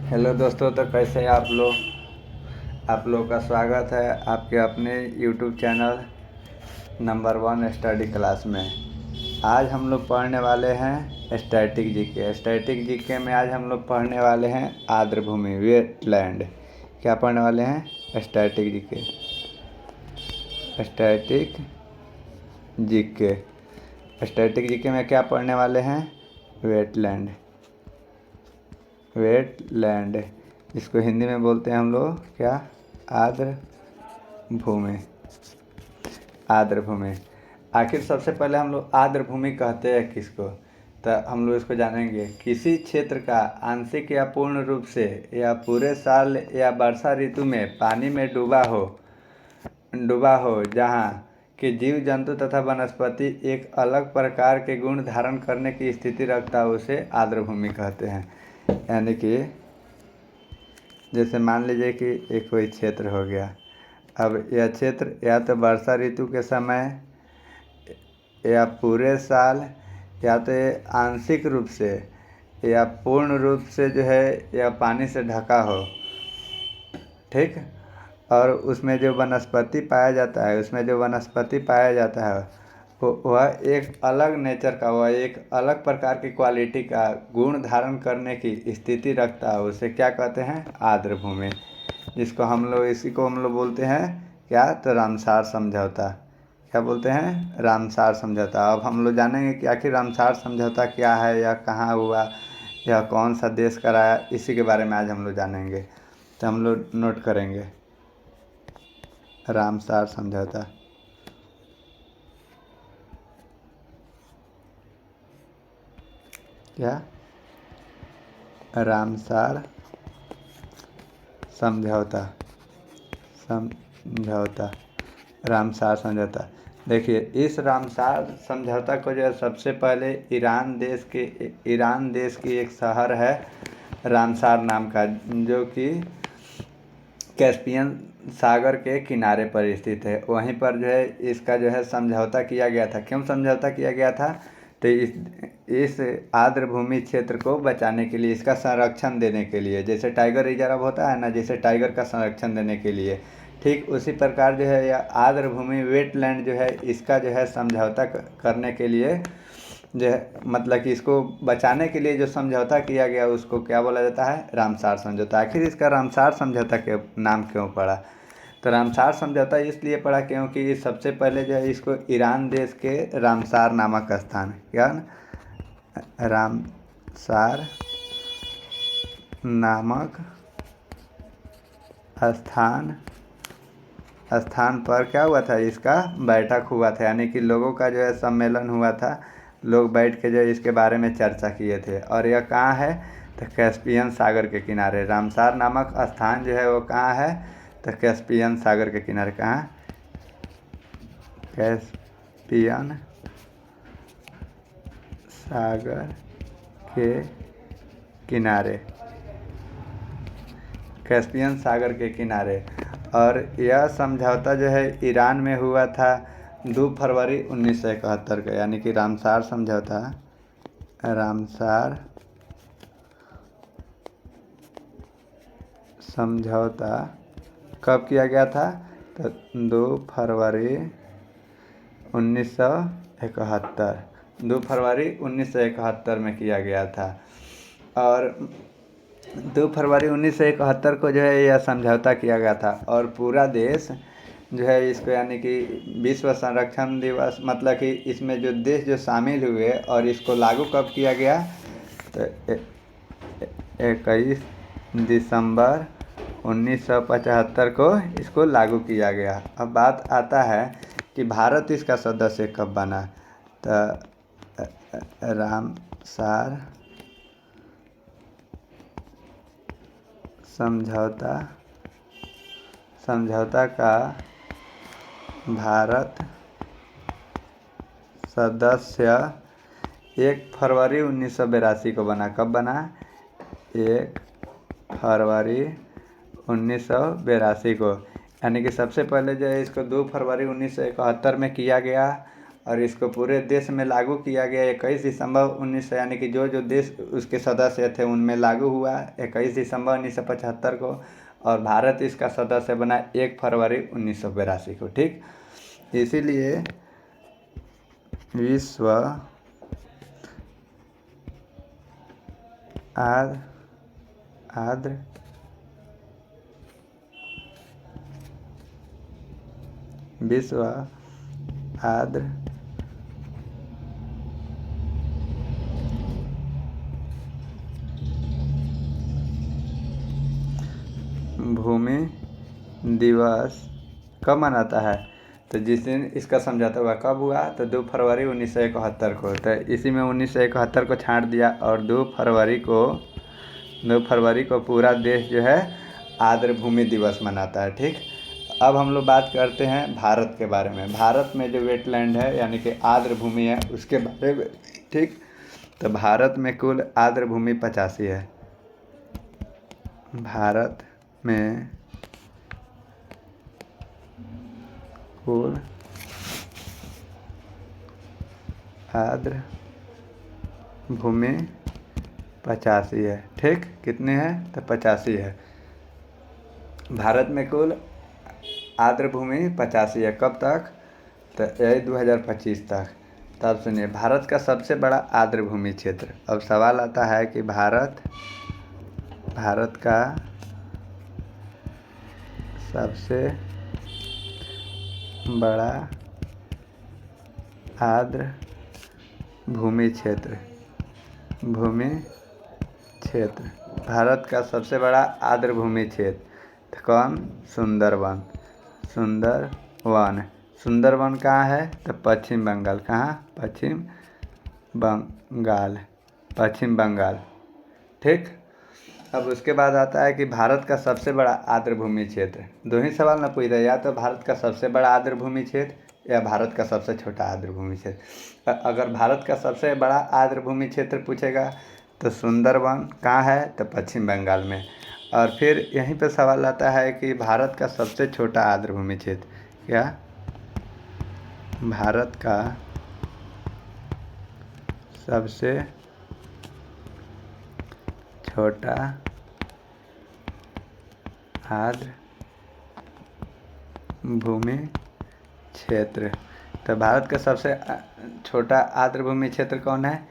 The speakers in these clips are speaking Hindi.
हेलो दोस्तों, तो कैसे हैं आप लोग का स्वागत है आपके अपने YouTube channel number 1 study class में। आज हम लोग पढ़ने वाले हैं स्टैटिक जीके में आज हम लोग पढ़ने वाले हैं आर्द्रभूमि वेटलैंड। क्या पढ़ने वाले हैं? स्टैटिक जीके स्टैटिक जीके में क्या पढ़ने वाले हैं? वेटलैंड। इसको हिंदी में बोलते हैं हम लोग क्या? आर्द्रभूमि। आखिर सबसे पहले हम लोग आर्द्रभूमि कहते हैं किसको? तो हम लोग इसको जानेंगे। किसी क्षेत्र का आंशिक या पूर्ण रूप से या पूरे साल या वर्षा ऋतु में पानी में डूबा हो जहाँ के जीव जंतु तथा वनस्पति एक अलग प्रकार के गुण धारण करने की स्थिति रखता है, उसे आर्द्रभूमि कहते हैं। यानी कि जैसे मान लीजिए कि एक कोई क्षेत्र हो गया। अब यह क्षेत्र या तो वर्षा ऋतु के समय या पूरे साल या तो ये आंशिक रूप से या पूर्ण रूप से जो है या पानी से ढका हो, ठीक। और उसमें जो वनस्पति पाया जाता है वह एक अलग नेचर का, वह एक अलग प्रकार की क्वालिटी का गुण धारण करने की स्थिति रखता है, उसे क्या कहते हैं? आर्द्रभूमि। इसी को हम लोग बोलते हैं क्या? तो रामसार समझौता। क्या बोलते हैं? रामसार समझौता। अब हम लोग जानेंगे कि आखिर रामसार समझौता क्या है, या कहाँ हुआ, या कौन सा देश कराया, इसी के बारे में आज हम लोग जानेंगे। तो हम लोग नोट करेंगे रामसार समझौता। क्या? रामसार समझौता। रामसार समझौता। देखिए, इस रामसार समझौता को जो है सबसे पहले ईरान देश की एक शहर है रामसार नाम का, जो कि कैस्पियन सागर के किनारे पर स्थित है। वहीं पर जो है इसका जो है समझौता किया गया था। क्यों समझौता किया गया था? तो इस आर्द्रभूमि क्षेत्र को बचाने के लिए, इसका संरक्षण देने के लिए, जैसे टाइगर रिजर्व होता है ना, जैसे टाइगर का संरक्षण देने के लिए, ठीक उसी प्रकार जो है यह आर्द्रभूमि वेटलैंड जो है इसका जो है समझौता करने के लिए जो है, मतलब कि इसको बचाने के लिए जो समझौता किया गया उसको क्या बोला जाता है? रामसार समझौता। आखिर इसका रामसार समझौता के नाम क्यों पड़ा? तो रामसार समझौता इसलिए पड़ा क्योंकि सबसे पहले जो है इसको ईरान देश के रामसार नामक स्थान, क्या रामसार नामक स्थान पर क्या हुआ था? इसका बैठक हुआ था, यानी कि लोगों का जो है सम्मेलन हुआ था। लोग बैठ के जो इसके बारे में चर्चा किए थे। और यह कहाँ है? तो कैस्पियन सागर के किनारे। रामसार नामक स्थान जो है वो कहाँ है? तो कैस्पियन सागर के किनारे। कहाँ? कैस्पियन सागर के किनारे। कैस्पियन सागर के किनारे। और यह समझौता जो है ईरान में हुआ था 2 फरवरी 1971 का, यानी कि रामसार समझौता कब किया गया था? तो 2 फरवरी 1971 2 फरवरी 1971 में किया गया था। और 2 फरवरी 1971 को जो है यह समझौता किया गया था। और पूरा देश जो है इसको, यानी कि विश्व संरक्षण दिवस, मतलब कि इसमें जो देश जो शामिल हुए और इसको लागू कब किया गया? तो 21 दिसंबर 1975 को इसको लागू किया गया। अब बात आता है कि भारत इसका सदस्य कब बना? तो रामसार समझौता का भारत सदस्य 1 फरवरी 1982 को बना। कब बना? 1 फरवरी 1982 को। यानी कि सबसे पहले जो है इसको 2 फरवरी 1971 में किया गया। और इसको पूरे देश में लागू किया गया 21 दिसंबर 1900, यानी कि जो जो देश उसके सदस्य थे उनमें लागू हुआ 21 दिसंबर 1975 को। और भारत इसका सदस्य बना 1 फरवरी 1982 को। ठीक, इसीलिए विश्व आर्द्र विश्व आर्द्र भूमि दिवस कब मनाता है? तो जिस दिन इसका समझौता हुआ कब हुआ? तो 2 फरवरी 1971 को। तो इसी में 1971 को छांट दिया और 2 फरवरी को पूरा देश जो है आर्द्र भूमि दिवस मनाता है। ठीक, अब हम लोग बात करते हैं भारत के बारे में। भारत में जो वेटलैंड है यानी कि आर्द्र भूमि है उसके बारे में। ठीक, तो भारत में कुल आर्द्र भूमि 85 है। भारत में कुल आर्द्र भूमि 85 है। ठीक, कितनी है? तो 85 है। भारत में कुल आर्द्र भूमि 85 है। कब तक? तो यही 2025 तक। तब सुनिए, भारत का सबसे बड़ा आर्द्र भूमि क्षेत्र। अब सवाल आता है कि भारत का सबसे बड़ा आर्द्र भूमि क्षेत्र भारत का सबसे बड़ा आर्द्र भूमि क्षेत्र कौन? सुंदरवन कहाँ है? तो पश्चिम बंगाल। कहाँ? पश्चिम बंगाल। ठीक, अब उसके बाद आता है कि भारत का सबसे बड़ा आर्द्र भूमि क्षेत्र। दो ही सवाल ना पूछ रहे, या तो भारत का सबसे बड़ा आर्द्र भूमि क्षेत्र या भारत का सबसे छोटा आर्द्र भूमि क्षेत्र। अगर भारत का सबसे बड़ा आर्द्र भूमि क्षेत्र पूछेगा तो सुंदरवन कहाँ है? तो पश्चिम बंगाल में। और फिर यहीं पर सवाल आता है कि भारत का सबसे छोटा आर्द्र भूमि क्षेत्र क्या? भारत का सबसे छोटा आर्द्र भूमि क्षेत्र। तो भारत का सबसे छोटा आर्द्र भूमि क्षेत्र कौन है?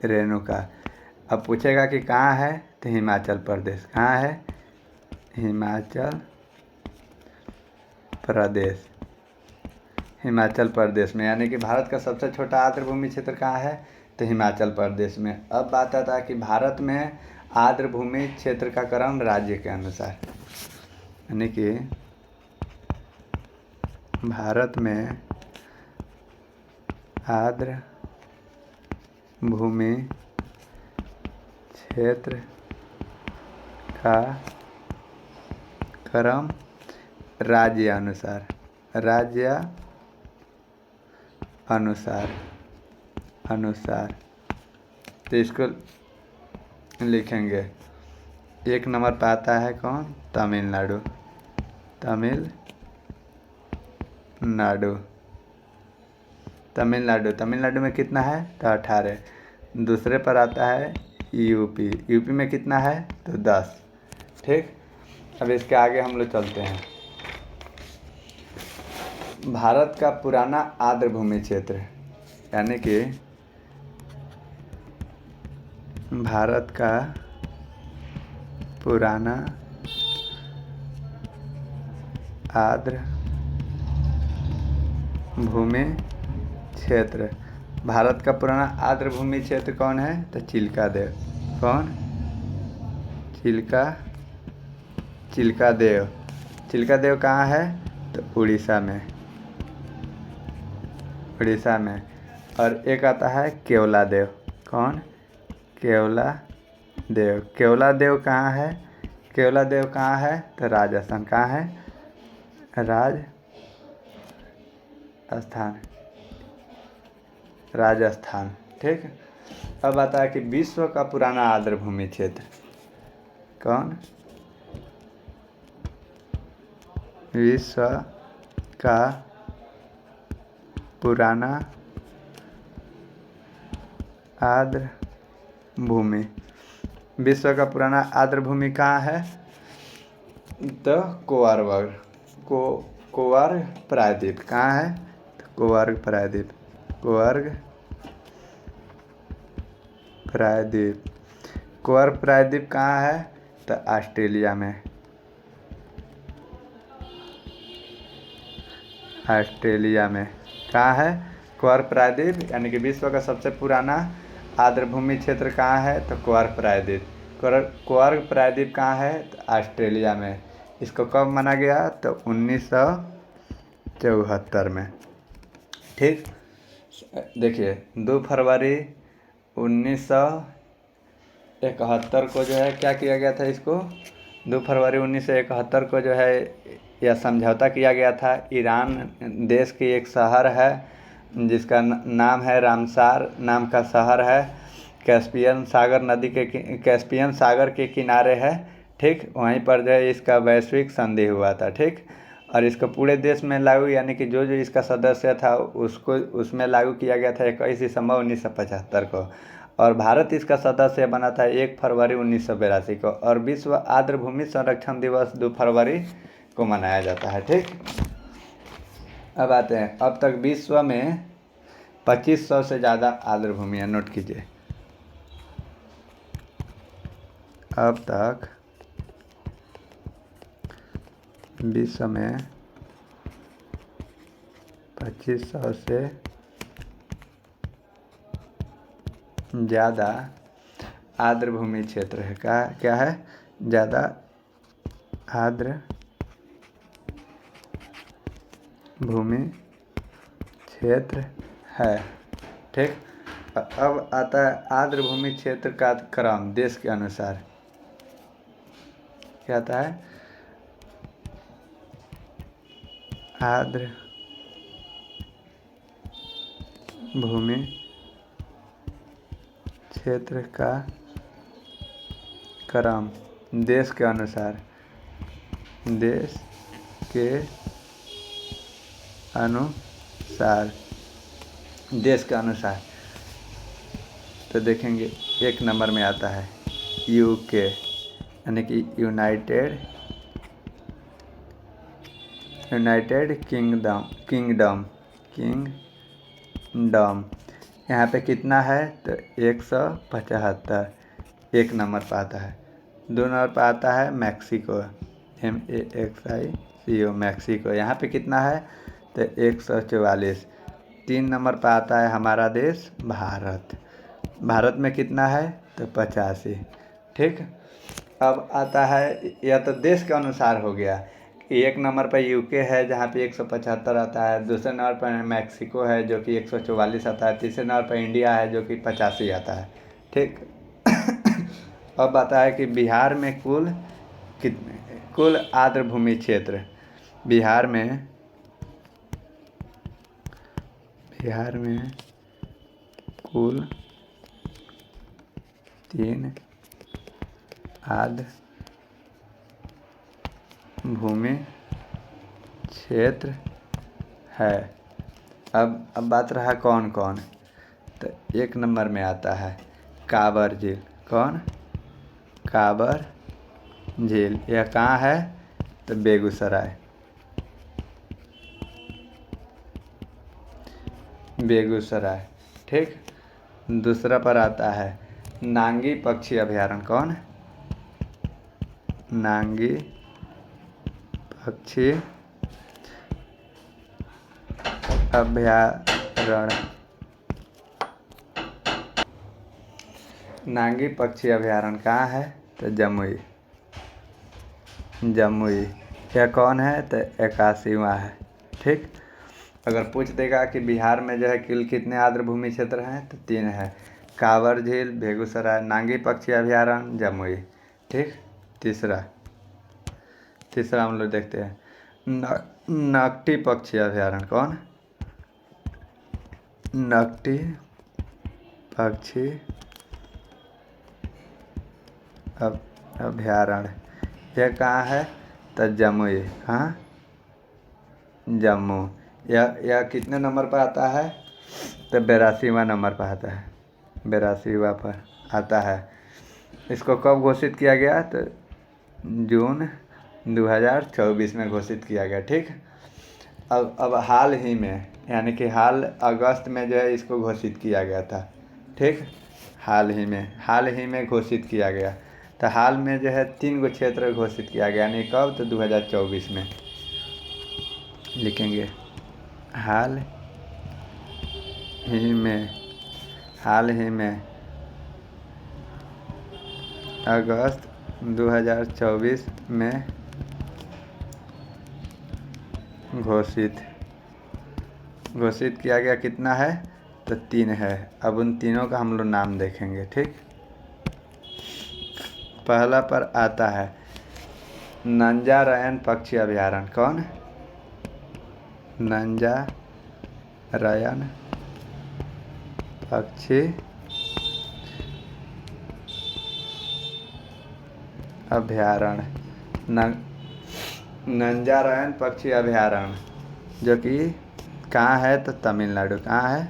रेणुका। अब पूछेगा कि कहाँ है? तो हिमाचल प्रदेश। कहाँ है? हिमाचल प्रदेश में। यानी कि भारत का सबसे छोटा आर्द्र भूमि क्षेत्र कहाँ है? तो हिमाचल प्रदेश में। अब बात आता है कि भारत में आर्द्र भूमि क्षेत्र का क्रम राज्य के अनुसार, यानी कि भारत में आर्द्र भूमि क्षेत्र का क्रम राज्य अनुसार। तो इसको लिखेंगे। 1 नंबर पर आता है कौन? तमिलनाडु। तमिलनाडु में कितना है? तो 18। दूसरे पर आता है यूपी में कितना है? तो 10। ठीक, अब इसके आगे हम लोग चलते हैं। भारत का पुराना आर्द्र भूमि क्षेत्र, यानी कि भारत का पुराना आर्द्र भूमि क्षेत्र। भारत का पुराना आर्द्र भूमि क्षेत्र कौन है? तो चिल्का देव। कौन? चिल्का देव कहाँ है? तो उड़ीसा में। और एक आता है केवला देव। कौन? केवला देव कहाँ है? तो राजस्थान। कहाँ है? राजस्थान। ठीक, अब आता है कि विश्व का पुराना आर्द्र भूमि क्षेत्र कौन? विश्व का पुराना आर्द्र भूमि। विश्व का पुराना आर्द्र भूमि कहाँ है? तो कोवार्ग कोवार्ग प्रायद्वीप। कहाँ है? तो कोवार्ग प्रायद्वीप। कोवार्ग प्रायद्वीप। कोवार्ग प्रायद्वीप कहाँ है? तो ऑस्ट्रेलिया में। ऑस्ट्रेलिया में कहाँ है? कोवार्ग प्रायद्वीप, यानी कि विश्व का सबसे पुराना आर्द्रभूमि क्षेत्र कहाँ है? तो कोवार्ग प्रायद्वीप। कोवार्ग प्रायद्वीप कहाँ है? तो ऑस्ट्रेलिया में। इसको कब माना गया? तो 1974 में। ठीक, देखिए 2 फरवरी 1971 को जो है क्या किया गया था? इसको 2 फरवरी 1971 को जो है यह समझौता किया गया था। ईरान देश की एक शहर है जिसका नाम है रामसार नाम का शहर है। कैस्पियन सागर के किनारे है। ठीक, वहीं पर जो है इसका वैश्विक संधि हुआ था। ठीक, और इसको पूरे देश में लागू, यानी कि जो जो इसका सदस्य था उसको उसमें लागू किया गया था 21 दिसंबर 1975 को। और भारत इसका सदस्य बना था 1 फरवरी 1982 को। और विश्व आर्द्र भूमि संरक्षण दिवस 2 फरवरी को मनाया जाता है। ठीक, अब आते हैं, अब तक विश्व में 2500 से ज़्यादा आर्द्र भूमियाँ, नोट कीजिए। अब तक विश्व में 2500 से ज़्यादा आर्द्र भूमि क्षेत्र है। क्या है? ज़्यादा आर्द्र भूमि क्षेत्र है। ठीक, अब आता है आर्द्र भूमि क्षेत्र का क्रम देश के अनुसार। क्या आता है? आर्द्र भूमि क्षेत्र का क्रम देश के अनुसार। देश के अनुसार। देश के अनुसार तो देखेंगे 1 नंबर में आता है यूके, यानी कि यूनाइटेड किंगडम। यहाँ पे कितना है? तो 175 1 नंबर पर आता है। 2 नंबर पर आता है मैक्सिको, MAXICO मैक्सिको। यहाँ पे कितना है? तो 144। 3 नंबर पर आता है हमारा देश भारत। भारत में कितना है? तो 85। ठीक, अब आता है, यह तो देश के अनुसार हो गया। 1 नंबर पर यूके है जहाँ पे 175 आता है। दूसरे नंबर पर मैक्सिको है जो कि 144 आता है। तीसरे नंबर पर इंडिया है जो कि 85 आता है। ठीक, अब आता है कि बिहार में कुल आर्द्र भूमि क्षेत्र। बिहार में कुल 3 आर्द्र भूमि क्षेत्र है। अब बात रहा कौन कौन। तो 1 नंबर में आता है काबर झील। कौन? काबर झील। यह कहाँ है? तो बेगूसराय। ठीक, दूसरा पर आता है नांगी पक्षी अभयारण्य। कौन? नांगी पक्षी अभयारण्य। नांगी पक्षी अभयारण्य कहाँ है? तो जमुई। यह कौन है? तो 81वां है। ठीक, अगर पूछ देगा कि बिहार में जो है कुल कितने आर्द्र भूमि क्षेत्र हैं? तो 3 है, कांवर झील, बेगूसराय, नांगी पक्षी अभयारण्य, जमुई। ठीक, तीसरा हम लोग देखते हैं नकटी पक्षी अभयारण्य। कौन? नकटी पक्षी अभयारण्य। यह कहाँ है? तो जमुई। हाँ, जम्मू। यह कितने नंबर पर आता है? तो 82वां नंबर पर आता है, 82वां पर आता है। इसको कब घोषित किया गया? तो जून 2024 में घोषित किया गया। ठीक, अब हाल ही में, यानी कि अगस्त में जो है इसको घोषित किया गया था। ठीक, हाल ही में घोषित किया गया। तो हाल में जो है 3 क्षेत्र घोषित किया गया, यानी कब? तो 2024 में लिखेंगे। हाल ही में अगस्त 2024 में घोषित किया गया। कितना है? तो 3 है। अब उन तीनों का हम लोग नाम देखेंगे। ठीक, पहला पर आता है नंजारयन पक्षी अभयारण्य। कौन? नंजारयन पक्षी अभयारण्य। नंजारयन पक्षी अभयारण्य जो कि कहाँ है? तो तमिलनाडु। कहाँ है?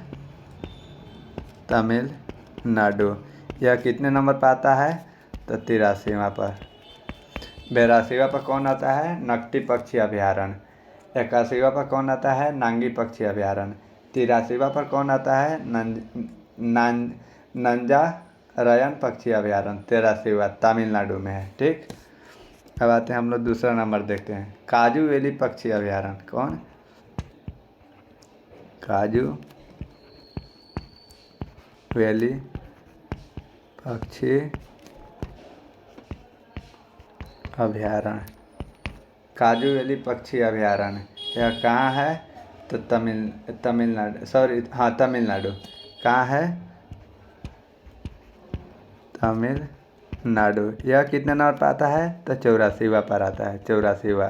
तमिलनाडु। यह कितने नंबर पर आता है? तो 83वां पर। 82वां पर कौन आता है? नकटी पक्षी अभयारण्य। 81वां पर कौन आता है? नांगी पक्षी अभयारण्य। 83वां पर कौन आता है? नंजारयन पक्षी अभयारण्य। 83वां तमिलनाडु में है। ठीक, अब आते हैं हम लोग दूसरा नंबर देखते हैं, काजू वैली पक्षी अभयारण्य। कौन? काजू वैली पक्षी अभयारण्य। काजू वैली पक्षी अभयारण्य यह कहाँ है? तो तमिलनाडु, तमिलनाडु। कहाँ है? तमिलनाडु। यह कितने नंबर पर आता है? तो 84वां पर आता है, 84वां।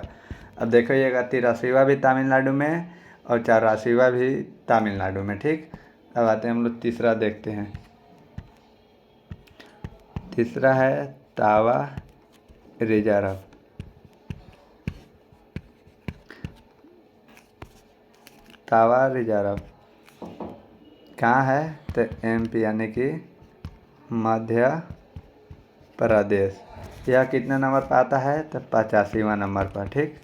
अब देखिएगा 83वां भी तमिलनाडु में और 84वां भी तमिलनाडु में। ठीक, अब आते हैं हम लोग तीसरा देखते हैं। तीसरा है तावा रिजर्व। तावा रिजर्व कहाँ है? तो MP यानी कि मध्य प्रदेश। यह कितने नंबर पर आता है? तो 85वां नंबर पर। ठीक,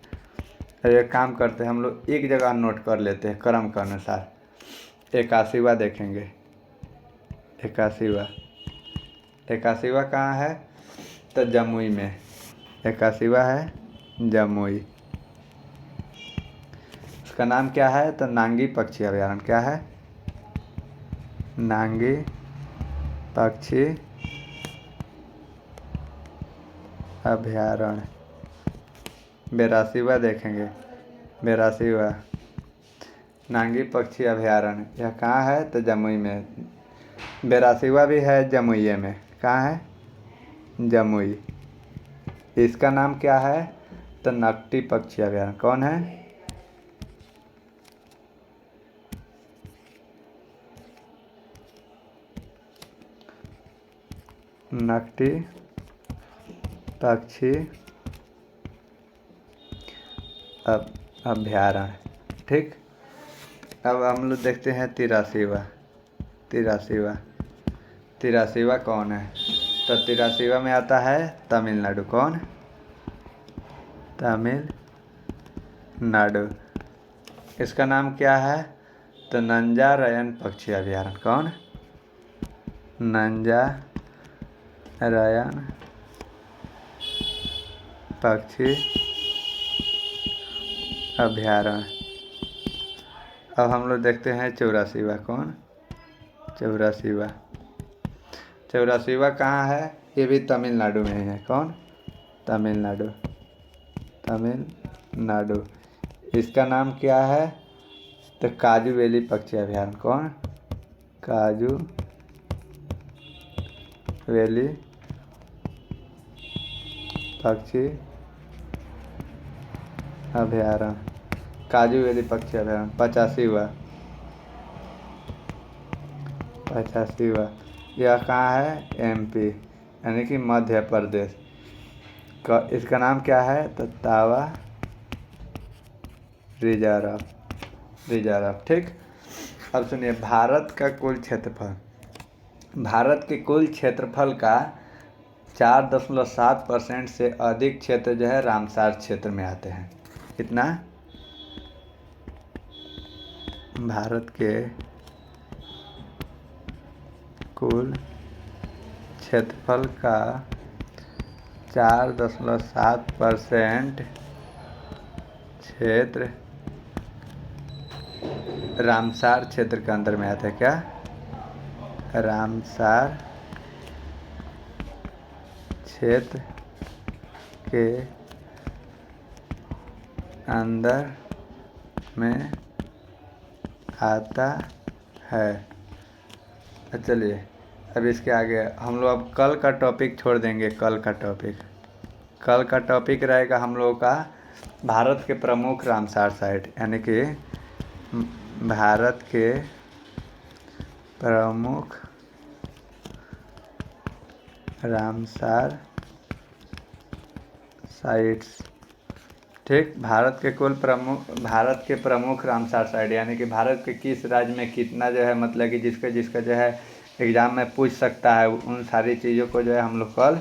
एक काम करते हैं हम लोग एक जगह नोट कर लेते हैं क्रम के अनुसार। 81वां देखेंगे। 81वां कहाँ है? तो जमुई में। 81वां है जमुई। इसका नाम क्या है? तो नांगी पक्षी अभयारण्य। क्या है? नांगी पक्षी अभयारण्य। 82वां देखेंगे। 82वां नांगी पक्षी अभयारण्य यह कहाँ है? तो जमुई में। 82वां भी है जमुई में। कहाँ है? जमुई। इसका नाम क्या है? तो नकटी पक्षी अभयारण्य। कौन है? नकटी पक्षी अभयारण्य। ठीक, अब हम लोग देखते हैं 83वां। 83वां कौन है? तो 83वां में आता है तमिलनाडु। कौन? तमिलनाडु। इसका नाम क्या है? तो नंजारयन पक्षी अभयारण्य। कौन? नंजारयन पक्षी अभयारण्य। अब हम लोग देखते हैं 84वां। कौन? 84वां कहाँ है? ये भी तमिलनाडु में ही है। कौन? तमिलनाडु। इसका नाम क्या है? तो काजू वैली पक्षी अभयारण्य। कौन? काजू वैली पक्षी अभयारण्य। काजू वैली पक्षी अभयारण्य। 85वां यह कहाँ है? MP यानी कि मध्य प्रदेश। इसका नाम क्या है? तो तावा रिजर्व। रिजर्व। ठीक, अब सुनिए, भारत का कुल क्षेत्रफल, भारत के कुल क्षेत्रफल का 4.7% से अधिक क्षेत्र जो है रामसार क्षेत्र में आते हैं। कितना? भारत के कुल क्षेत्रफल का 4.7% क्षेत्र रामसार क्षेत्र के अंदर में आता है। क्या? रामसार क्षेत्र के अंदर में आता है। चलिए, अब इसके आगे हम लोग अब कल का टॉपिक छोड़ देंगे। कल का टॉपिक रहेगा हम लोगों का भारत के प्रमुख रामसार साइट, यानी कि भारत के प्रमुख रामसार साइट्स। ठीक, भारत के प्रमुख रामसार साइट, यानी कि भारत के किस राज्य में कितना जो है, मतलब कि जिसका जो है एग्ज़ाम में पूछ सकता है, उन सारी चीज़ों को जो है हम लोग कल,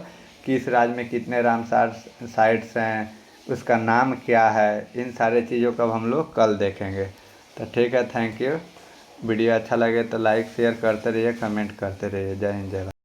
किस राज्य में कितने रामसार साइट्स हैं, उसका नाम क्या है, इन सारे चीज़ों को हम लोग कल देखेंगे। तो ठीक है, थैंक यू। वीडियो अच्छा लगे तो लाइक शेयर करते रहिए, कमेंट करते रहिए। जय हिंद, जय भारत।